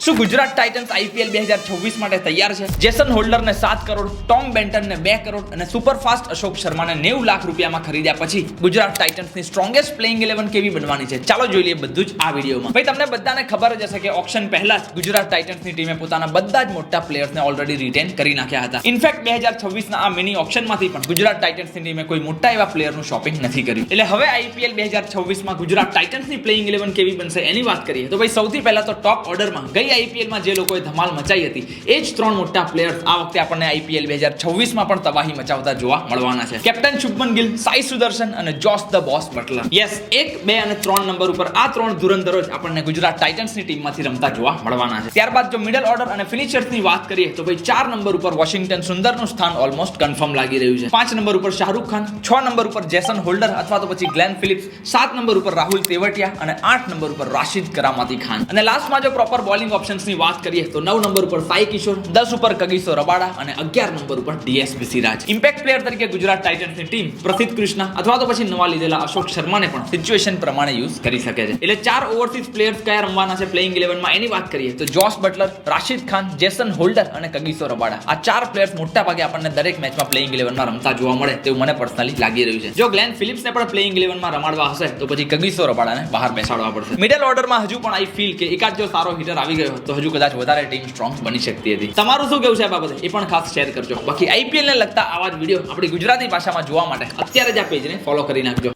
શું Gujarat Titans IPL 2026 માટે તૈયાર છે? જેસન હોલ્ડરને 7 કરોડ, ટોમ બેન્ટનને 2 કરોડ અને સુપરફાસ્ટ અશોક શર્માને 90 લાખ રૂપિયામાં ખરીદ્યા પછી ગુજરાત ટાઇટન્સની સ્ટ્રોંગેસ્ટ પ્લેઇંગ 11 કેવી બનવાની છે? ચાલો જોઈ લઈએ બધું જ આ વિડીયોમાં. ભાઈ તમને બધાને ખબર જ હશે કે ઓક્શન પહેલા જ ગુજરાત ટાઇટન્સની ટીમે પોતાના બધા જ મોટા પ્લેયર્સને ઓલરેડી રિટેન કરી નાખ્યા હતા. ઇનફેક્ટ 2026ના આ મિની ઓક્શનમાંથી પણ ગુજરાત ટાઇટન્સની ટીમે કોઈ મોટા એવા પ્લેયરનું શોપિંગ નથી કર્યું. એટલે હવે આઈપીએલ 2026માં ગુજરાત ટાઇટન્સની પ્લેઇંગ 11 કેવી બનશે એની વાત કરીએ તો ભાઈ સૌથી પહેલા તો ટોપ ઓર્ડરમાં ગઈ આઈપીએલમાં જે લોકોએ ધમાલ મચાઈ હતી એ જ 3 મોટા પ્લેયર્સ આ વખતે આપણને આઈપીએલ 2026માં પણ તબાહી મચાવતા જોવા મળવાના છે. કેપ્ટન શુભમન ગિલ, સાઈ સુદર્શન અને જોસ ધ બોસ બટલર. યસ, 1, 2 અને 3 નંબર ઉપર આ 3 ધુરંધરો જ આપણને ગુજરાત ટાઇટન્સની ટીમમાંથી રમતા જોવા મળવાના છે. ત્યારબાદ જો મિડલ ઓર્ડર અને ફિનિશર્સની વાત કરીએ તો ભાઈ 4 નંબર ઉપર વોશિંગ્ટન સુંદરનું સ્થાન ઓલમોસ્ટ કન્ફર્મ લાગી રહ્યું છે. 5 નંબર ઉપર શાહરૂખ ખાન, 6 નંબર ઉપર જેસન હોલ્ડર અથવા તો પછી ગ્લેન ફિલિપ્સ, 7 નંબર ઉપર રાહુલ તેવટિયા અને 8 નંબર ઉપર રાશિદ કરામતી ખાન. અને લાસ્ટમાં જો પ્રોપર બોલિંગ ઓપ્શન્સની વાત કરીએ તો 9 નંબર ઉપર સાઈ કિશોર, 10 ઉપર કગીસો રબાડા અને 11 નંબર ઉપર ડીએસપી સિરાજ. ઇમ્પેક્ટ પ્લેયર તરીકે ગુજરાત ટાઇટન્સની ટીમ પ્રસિદ્ધ કૃષ્ણા અથવા તો પછી નવા લીધેલા અશોક શર્માને પણ સિચ્યુએશન પ્રમાણે યુઝ કરી શકે છે. એટલે 4 ઓવરસીઝ પ્લેયર્સ કયા રમવાના છે પ્લેઇંગ 11માં એની વાત કરીએ તો Jos Buttler, Rashid Khan, Jason holder અને કગીસો રબાડા. આ 4 પ્લેયર્સ મોટા ભાગે આપણને દરેક મેચમાં પ્લેઇંગ 11માં રમતા જોવા મળે તેવું મને પર્સનલી લાગી રહ્યું છે. જો ગ્લેન ફિલિપ્સને પણ પ્લેઇંગ 11માં રમાડવા હશે તો પછી કગીસો રબાડાને બહાર બેસાડવા પડશે. મિડલ ઓર્ડરમાં હજુ પણ આઈ ફીલ કે એકાદ જો સારો હિટર આવી ગયો તો હજુ કદાચ વધારે ટીમ સ્ટ્રોંગ બની શકતી હતી. તમારું શું કેવું છે આ બાબતે એ પણ ખાસ શેર કરજો. બાકી આઈપીએલ ને લગતા આવા જ વિડીયો આપણી ગુજરાતી ભાષામાં જોવા માટે અત્યારે જ આ પેજને ફોલો કરી નાખજો.